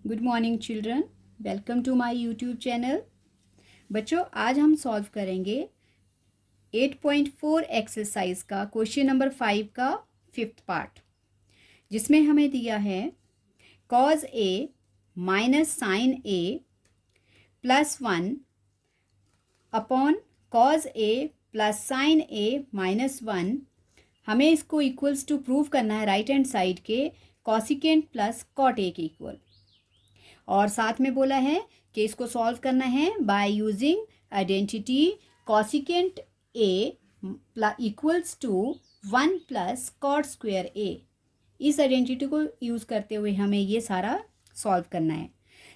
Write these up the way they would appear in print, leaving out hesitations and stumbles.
Good morning children, welcome to my YouTube channel. बच्चों, आज हम सॉल्व करेंगे 8.4 एक्सरसाइज का क्वेश्चन नंबर 5 का 5th पार्ट, जिसमें हमें दिया है cos A minus sine A plus 1 upon cos A plus sine A minus 1। हमें इसको इक्वल्स टू प्रूव करना है राइट हैंड साइड के कॉसिकेंट प्लस कॉट ए के इक्वल, और साथ में बोला है कि इसको सॉल्व करना है by using identity cosecant A equals to 1 plus cot square A. इस आइडेंटिटी को यूज़ करते हुए हमें ये सारा सॉल्व करना है।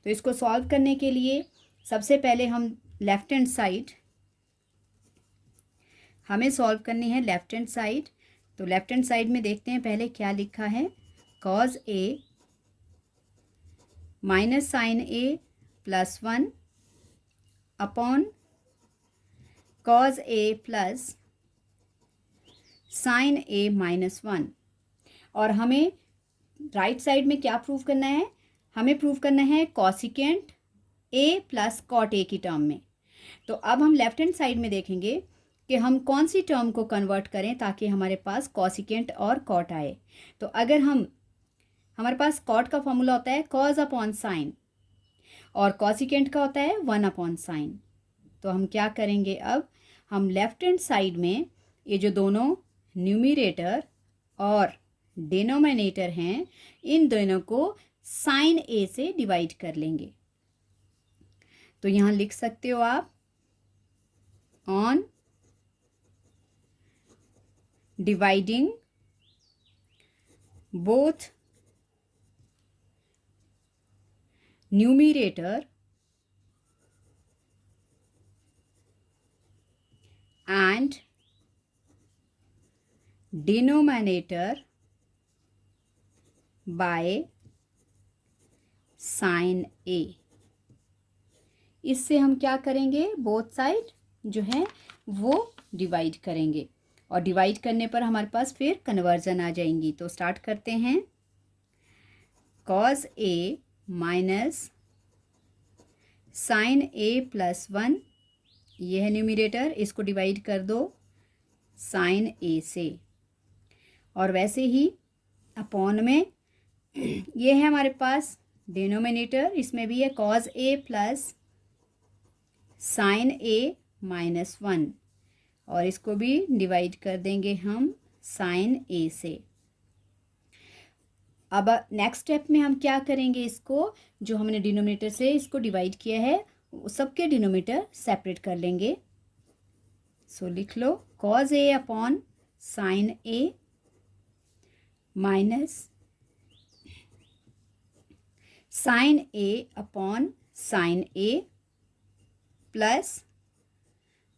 तो इसको सॉल्व करने के लिए सबसे पहले हम लेफ्ट हैंड साइड हमें सॉल्व करनी है लेफ्ट हैंड साइड। तो लेफ्ट हैंड साइड में देखते हैं पहले क्या लिखा है। Cos A minus sine A plus 1 upon cos A plus sine A minus 1। और हमें राइट साइड में क्या प्रूव करना है? हमें प्रूव करना है cosecant A plus cot A की टर्म में। तो अब हम लेफ्ट हैंड साइड में देखेंगे कि हम कौन सी टर्म को कन्वर्ट करें ताकि हमारे पास कॉसिकेंट और कॉट आए। तो अगर हमारे पास कॉट का फॉर्मूला होता है कॉज अपॉन साइन और कॉसिकेंट का होता है 1 अपॉन साइन। तो हम क्या करेंगे, अब हम लेफ्ट हैंड साइड में ये जो दोनों न्यूमरेटर और डिनोमिनेटर हैं, इन दोनों को साइन ए से डिवाइड कर लेंगे। तो यहाँ लिख सकते हो आप on dividing both numerator and denominator by sin a। इससे हम क्या करेंगे, बोथ साइड जो है वो डिवाइड करेंगे, और डिवाइड करने पर हमारे पास फिर कन्वर्जन आ जाएंगी। तो स्टार्ट करते हैं। Cause A minus sine A plus 1, ये है न्यूमरेटर, इसको डिवाइड कर दो साइन ए से। और वैसे ही अपॉन में ये है हमारे पास डिनोमिनेटर, इसमें भी है cos A plus sine A minus 1, और इसको भी डिवाइड कर देंगे हम साइन ए से। अब नेक्स्ट स्टेप में हम क्या करेंगे, इसको जो हमने डिनोमिनेटर से इसको डिवाइड किया है सबके डिनोमिनेटर सेपरेट कर लेंगे। सो लिख लो cause A upon sine A minus sine A upon sine A plus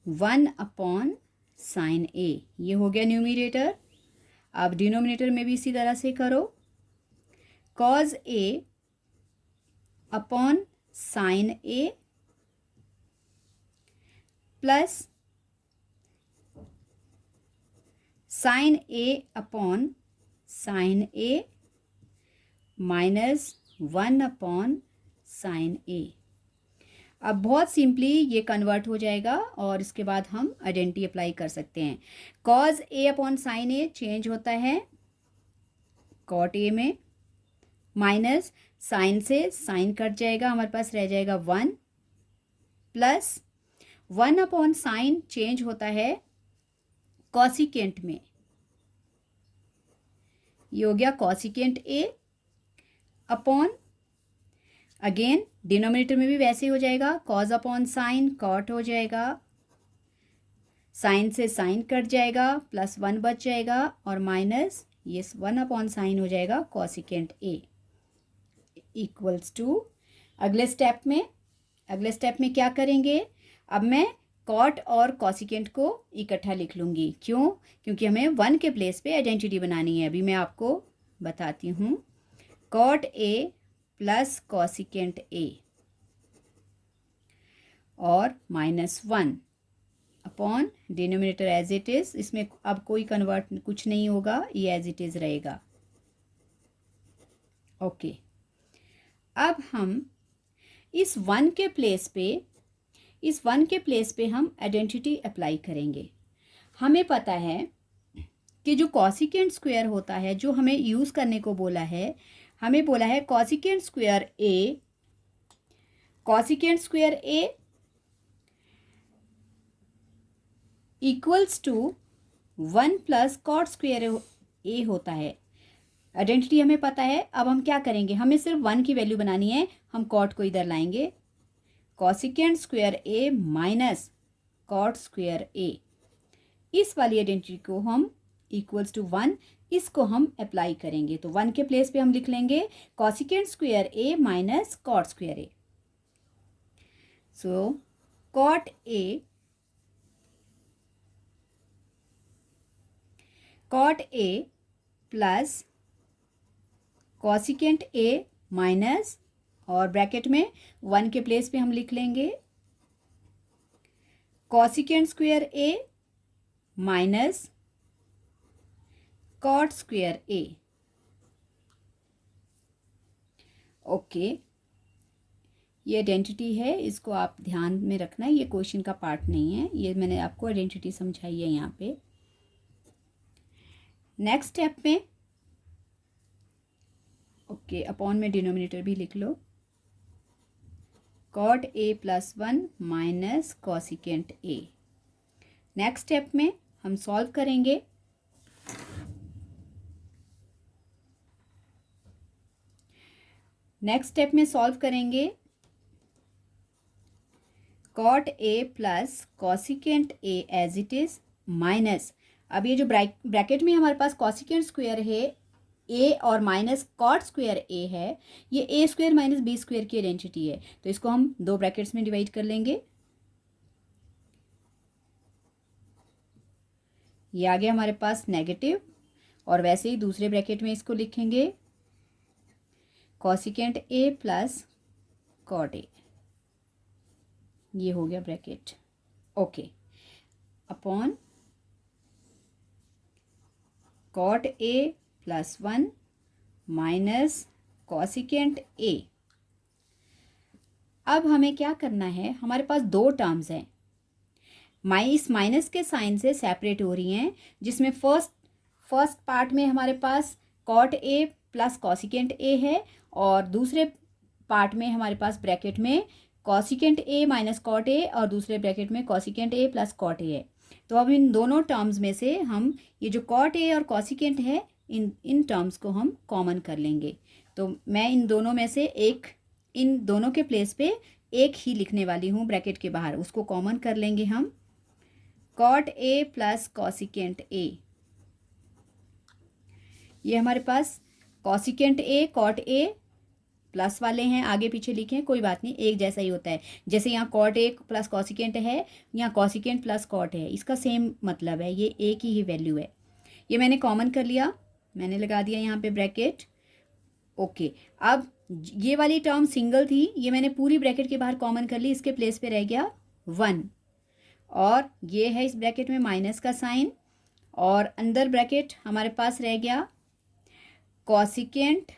1 upon sine ए। ये हो गया न्यूमरेटर। अब डिनोमिनेटर में भी इसी तरह से करो, cause A upon sine A plus sine A upon sine A minus 1 upon sine ए। अब बहुत सिंपली ये कन्वर्ट हो जाएगा और इसके बाद हम आइडेंटिटी अप्लाई कर सकते हैं। कॉज ए अपॉन साइन ए चेंज होता है कॉट ए में, माइनस साइन से साइन कट जाएगा, हमारे पास रह जाएगा 1 प्लस 1 अपॉन साइन चेंज होता है कॉसिकेंट में, ये हो गया कॉसिकेंट ए अपॉन, अगेन डिनोमिनेटर में भी वैसे हो जाएगा, कॉज अपॉन साइन कॉट हो जाएगा, साइन से साइन कट जाएगा, प्लस 1 बच जाएगा, और माइनस ये 1 अपॉन साइन हो जाएगा कॉसिकेंट ए इक्वल्स टू। अगले स्टेप में क्या करेंगे, अब मैं कॉट और कॉसिकेंट को इकट्ठा लिख लूँगी। क्यों? क्योंकि हमें 1 के प्लेस पे आइडेंटिटी बनानी है। अभी मैं आपको बताती हूँ। Cot A plus cosecant A और minus 1 upon denominator as it is, इसमें अब कोई कन्वर्ट कुछ नहीं होगा, ये एज इट इज़ रहेगा। ओके। अब हम इस वन के प्लेस पे हम आइडेंटिटी अप्लाई करेंगे। हमें पता है कि जो कॉसिकेंट स्क्वायर होता है, जो हमें यूज़ करने को बोला है, हमें बोला है cosecant square A equals to 1 plus cot square A होता है। आइडेंटिटी हमें पता है। अब हम क्या करेंगे, हमें सिर्फ 1 की वैल्यू बनानी है। हम कॉट को इधर लाएंगे, cosecant square A minus cot square A, इस वाली आइडेंटिटी को हम इक्वल्स टू 1, इसको हम अप्लाई करेंगे। तो 1 के प्लेस पे हम लिख लेंगे cosecant square A minus cot square A. So cot A plus cosecant A minus, और ब्रैकेट में 1 के प्लेस पे हम लिख लेंगे cosecant square A minus cot square A. Okay, ये आइडेंटिटी है, इसको आप ध्यान में रखना, ये क्वेश्चन का पार्ट नहीं है, ये मैंने आपको आइडेंटिटी समझाई है यहाँ पे। नेक्स्ट स्टेप में ओके, अपॉन में डिनोमिनेटर भी लिख लो, cot A plus 1 minus cosecant A. Next step में हम सॉल्व करेंगे। Cot A plus cosecant A as it is minus, अब ये जो ब्रैकेट में हमारे पास कॉसिकेंट स्क्वायर है ए और माइनस कॉट स्क्वायर ए है, ये ए स्क्वायर माइनस बी स्क्वायर की आइडेंटिटी है, तो इसको हम 2 ब्रैकेट्स में डिवाइड कर लेंगे। ये आ गया हमारे पास नेगेटिव, और वैसे ही दूसरे ब्रैकेट में इसको लिखेंगे cosecant A plus cot A, ये हो गया bracket. Okay, upon cot A plus 1 minus cosecant A. अब हमें क्या करना है, हमारे पास 2 टर्म्स हैं, इस माइनस के साइन से सेपरेट हो रही हैं, जिसमें फर्स्ट पार्ट में हमारे पास cot A plus cosecant A है, और दूसरे पार्ट में हमारे पास ब्रैकेट में cosecant A minus cot A, और दूसरे ब्रैकेट में cosecant A plus cot A है। तो अब इन दोनों टर्म्स में से हम ये जो कॉट ए और कॉसिकेंट है, इन टर्म्स को हम कॉमन कर लेंगे। तो मैं इन दोनों में से इन दोनों के प्लेस पे एक ही लिखने वाली हूँ ब्रैकेट के बाहर, उसको कॉमन कर लेंगे हम, cot A plus cosecant A. ये हमारे पास cosecant A cot A plus वाले हैं, आगे पीछे लिखे हैं, कोई बात नहीं, एक जैसा ही होता है। जैसे यहाँ कॉट ए प्लस कॉसिकेंट है, यहाँ कॉसिकेंट प्लस कॉट है, इसका सेम मतलब है, ये एक ही वैल्यू है। ये मैंने कॉमन कर लिया, मैंने लगा दिया यहाँ पे ब्रैकेट। ओके, अब ये वाली टर्म सिंगल थी, ये मैंने पूरी ब्रैकेट के बाहर कॉमन कर ली, इसके प्लेस पे रह गया 1, और ये है इस ब्रैकेट में माइनस का साइन, और अंदर ब्रैकेट हमारे पास रह गया cosecant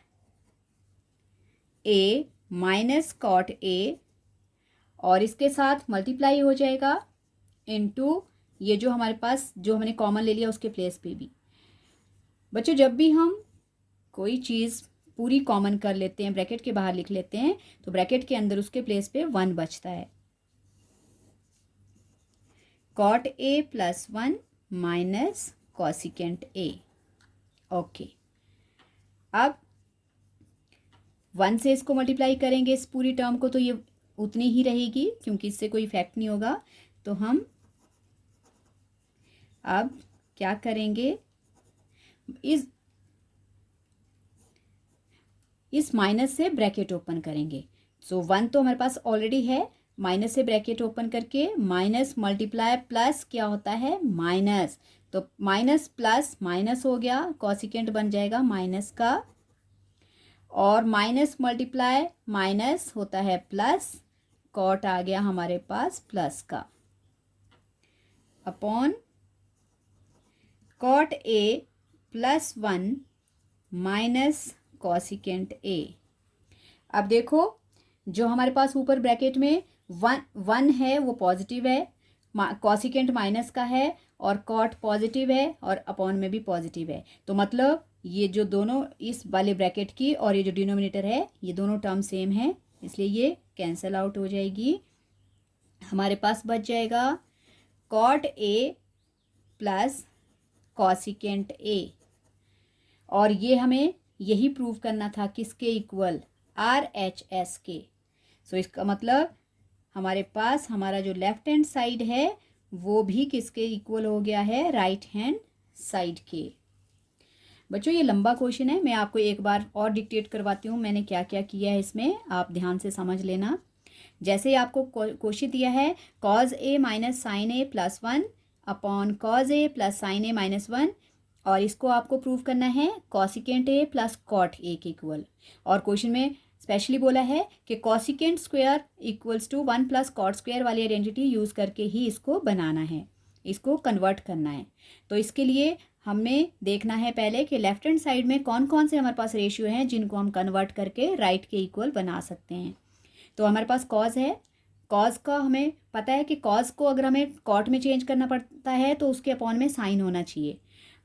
A minus cot A, और इसके साथ मल्टीप्लाई हो जाएगा इनटू ये जो हमारे पास जो हमने कॉमन ले लिया उसके प्लेस पे भी। बच्चों, जब भी हम कोई चीज़ पूरी कॉमन कर लेते हैं, ब्रैकेट के बाहर लिख लेते हैं, तो ब्रैकेट के अंदर उसके प्लेस पे 1 बचता है। Cot A plus 1 minus cosecant A. Okay, अब 1 से इसको मल्टीप्लाई करेंगे इस पूरी टर्म को, तो ये उतनी ही रहेगी, क्योंकि इससे कोई इफेक्ट नहीं होगा। तो हम अब क्या करेंगे, इस माइनस से ब्रैकेट ओपन करेंगे। सो 1 तो हमारे पास ऑलरेडी है, माइनस से ब्रैकेट ओपन करके माइनस मल्टीप्लाई प्लस क्या होता है माइनस, तो माइनस प्लस माइनस हो गया, कॉसिकेंट बन जाएगा माइनस का, और माइनस मल्टीप्लाई माइनस होता है प्लस, कॉट आ गया हमारे पास प्लस का, upon cot A plus 1 minus cosecant A. अब देखो, जो हमारे पास ऊपर ब्रैकेट में वन है वो पॉजिटिव है, कॉसिकेंट माइनस का है, और कॉट पॉजिटिव है, और अपॉन में भी पॉजिटिव है। तो मतलब ये जो दोनों इस वाले ब्रैकेट की और ये जो डिनोमिनेटर है, ये दोनों टर्म सेम है, इसलिए ये कैंसिल आउट हो जाएगी। हमारे पास बच जाएगा cot A plus cosecant A, और ये हमें यही प्रूव करना था किसके इक्वल, RHS के। सो इसका मतलब हमारे पास हमारा जो लेफ्ट हैंड साइड है वो भी किसके इक्वल हो गया है, राइट हैंड साइड के। बच्चों ये लंबा क्वेश्चन है, मैं आपको एक बार और डिक्टेट करवाती हूँ मैंने क्या क्या किया है इसमें, आप ध्यान से समझ लेना। जैसे ही आपको क्वेश्चन दिया है cos A minus sine A plus 1 upon cos A plus sine A minus 1, और इसको आपको प्रूव करना है cosecant A plus cot A के इक्वल। और क्वेश्चन में स्पेशली बोला है कि cosecant square equals to 1 plus cot square वाली आइडेंटिटी यूज़ करके ही इसको बनाना है, इसको कन्वर्ट करना है। तो इसके लिए हमें देखना है पहले कि लेफ्ट हैंड साइड में कौन कौन से हमारे पास रेशियो हैं जिनको हम कन्वर्ट करके राइट के इक्वल बना सकते हैं। तो हमारे पास कॉज है, कॉज का हमें पता है कि कॉज को अगर हमें कॉट में चेंज करना पड़ता है तो उसके अपॉन में साइन होना चाहिए,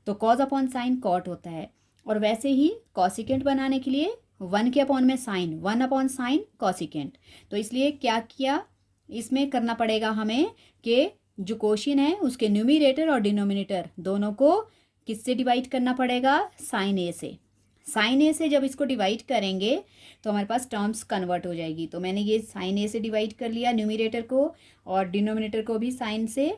तो कॉज अपॉन साइन कॉट होता है। और वैसे ही कॉसिकेंट बनाने के लिए 1 के अपॉन में साइन, 1 अपॉन साइन कॉसिकेंट। तो इसलिए क्या किया, इसमें करना पड़ेगा हमें कि जो क्वेश्चन है उसके न्यूमरेटर और डिनोमिनेटर दोनों को किससे डिवाइड करना पड़ेगा, साइन ए से। साइन ए से जब इसको डिवाइड करेंगे तो हमारे पास टर्म्स कन्वर्ट हो जाएगी। तो मैंने ये साइन ए से डिवाइड कर लिया न्यूमरेटर को, और डिनोमिनेटर को भी साइन से।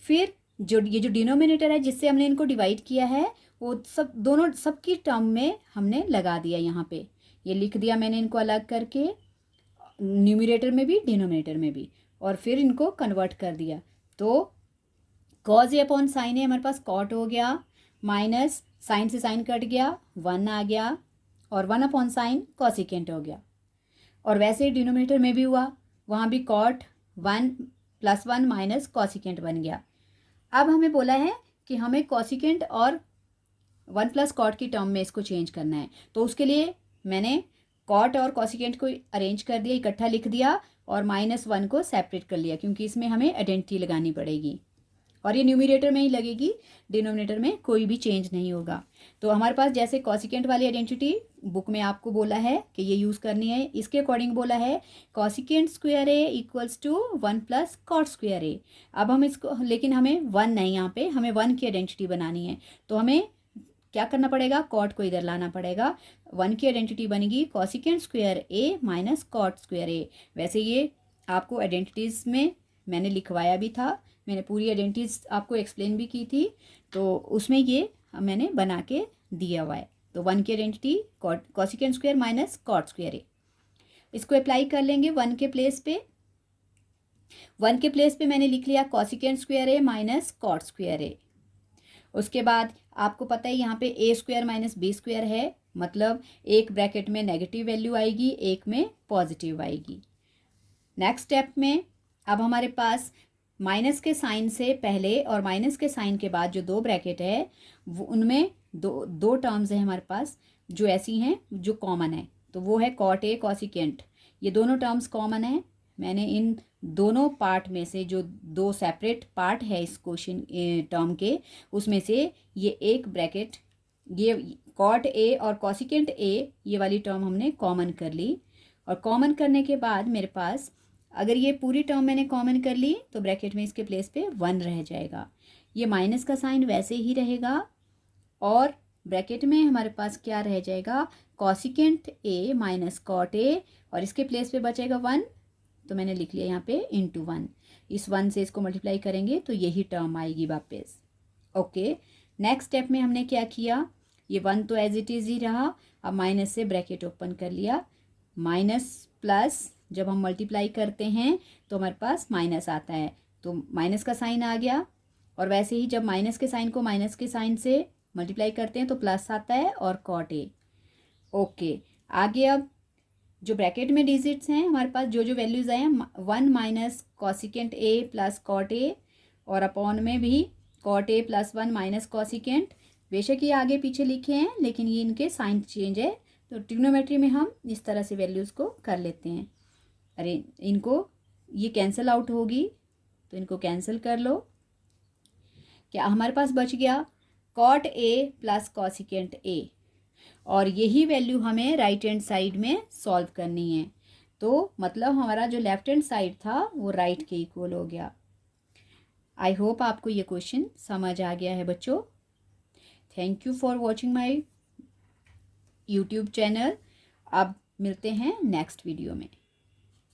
फिर ये जो डिनोमिनेटर है जिससे हमने इनको डिवाइड किया है वो सब दोनों सबकी टर्म में हमने लगा दिया, यहाँ पे ये लिख दिया मैंने इनको अलग करके, न्यूमरेटर में भी डिनोमिनेटर में भी, और फिर इनको कन्वर्ट कर दिया। तो कॉज ए अपॉन साइन ए हमारे पास कॉट हो गया, माइनस साइन से साइन कट गया, 1 आ गया, और 1 अपॉन साइन कॉसिकेंट हो गया। और वैसे ही डिनोमिनेटर में भी हुआ, वहाँ भी कॉट 1 प्लस 1 माइनस कॉसिकेंट बन गया। अब हमें बोला है कि हमें कॉसिकेंट और 1 प्लस कॉट की टर्म में इसको चेंज करना है। तो उसके लिए मैंने कॉट और कॉसिकेंट को अरेंज कर दिया, इकट्ठा लिख दिया, और -1 को सेपरेट कर लिया, क्योंकि इसमें हमें आइडेंटिटी लगानी पड़ेगी, और ये न्यूमरेटर में ही लगेगी, डिनोमिनेटर में कोई भी चेंज नहीं होगा। तो हमारे पास जैसे कॉसिकेंट वाली आइडेंटिटी बुक में आपको बोला है कि ये यूज़ करनी है, इसके अकॉर्डिंग बोला है cosecant square A equals to 1 plus cot square A. अब हम इसको, लेकिन हमें 1 नहीं, यहाँ पे हमें 1 की आइडेंटिटी बनानी है, तो हमें क्या करना पड़ेगा, कॉट को इधर लाना पड़ेगा। 1 की आइडेंटिटी बनेगी cosecant square A minus cot square ए। वैसे ये आपको आइडेंटिटीज़ में मैंने लिखवाया भी था, मैंने पूरी आइडेंटिटीज आपको एक्सप्लेन भी की थी, तो उसमें ये मैंने बना के दिया हुआ है। तो 1 की identity cosecant square minus cot square A, इसको अप्लाई कर लेंगे 1 के प्लेस पे। 1 के प्लेस पे मैंने लिख लिया cosecant square A minus cot square ए। उसके बाद आपको पता है यहाँ पे ए स्क्वायर माइनस बी स्क्वायर है, मतलब एक ब्रैकेट में नेगेटिव वैल्यू आएगी, एक में पॉजिटिव आएगी। नेक्स्ट स्टेप में अब हमारे पास माइनस के साइन से पहले और माइनस के साइन के बाद जो 2 ब्रैकेट है वो उनमें दो टर्म्स है हमारे पास जो ऐसी हैं जो कॉमन है, तो वो है कॉट ए कॉसिकेंट, ये दोनों टर्म्स कॉमन है। मैंने इन दोनों पार्ट में से जो 2 सेपरेट पार्ट है इस क्वेश्चन टर्म के, उसमें से ये एक ब्रैकेट, ये कॉट ए और कॉसिकेंट ए, ये वाली टर्म हमने कॉमन कर ली। और कॉमन करने के बाद मेरे पास अगर ये पूरी टर्म मैंने कॉमन कर ली तो ब्रैकेट में इसके प्लेस पे 1 रह जाएगा, ये माइनस का साइन वैसे ही रहेगा, और ब्रैकेट में हमारे पास क्या रह जाएगा, cosecant A minus cot A, और इसके प्लेस पे बचेगा 1, तो मैंने लिख लिया यहाँ पे इंटू 1। इस 1 से इसको मल्टीप्लाई करेंगे तो यही टर्म आएगी वापस। ओके, नेक्स्ट स्टेप में हमने क्या किया, ये 1 तो एज इट इज़ ही रहा, अब माइनस से ब्रैकेट ओपन कर लिया, माइनस प्लस जब हम मल्टीप्लाई करते हैं तो हमारे पास माइनस आता है, तो माइनस का साइन आ गया, और वैसे ही जब माइनस के साइन को माइनस के साइन से मल्टीप्लाई करते हैं तो प्लस आता है और कॉट ए। ओके, आगे अब जो ब्रैकेट में डिजिट्स हैं हमारे पास जो जो वैल्यूज़ आए हैं, 1 minus cosecant A plus cot A, और अपॉन में भी cot A plus 1 minus cosecant. बेशक ये आगे पीछे लिखे हैं लेकिन ये इनके साइन चेंज है, तो ट्रिग्नोमेट्री में हम इस तरह से वैल्यूज़ को कर लेते हैं। अरे इनको ये कैंसिल आउट होगी तो इनको कैंसिल कर लो। क्या हमारे पास बच गया cot A plus cosecant A, और यही वैल्यू हमें राइट हैंड साइड में सॉल्व करनी है। तो मतलब हमारा जो लेफ्ट हैंड साइड था वो राइट के इक्वल हो गया। आई होप आपको ये क्वेश्चन समझ आ गया है बच्चों। Thank you for watching my YouTube channel. अब मिलते हैं नेक्स्ट वीडियो में।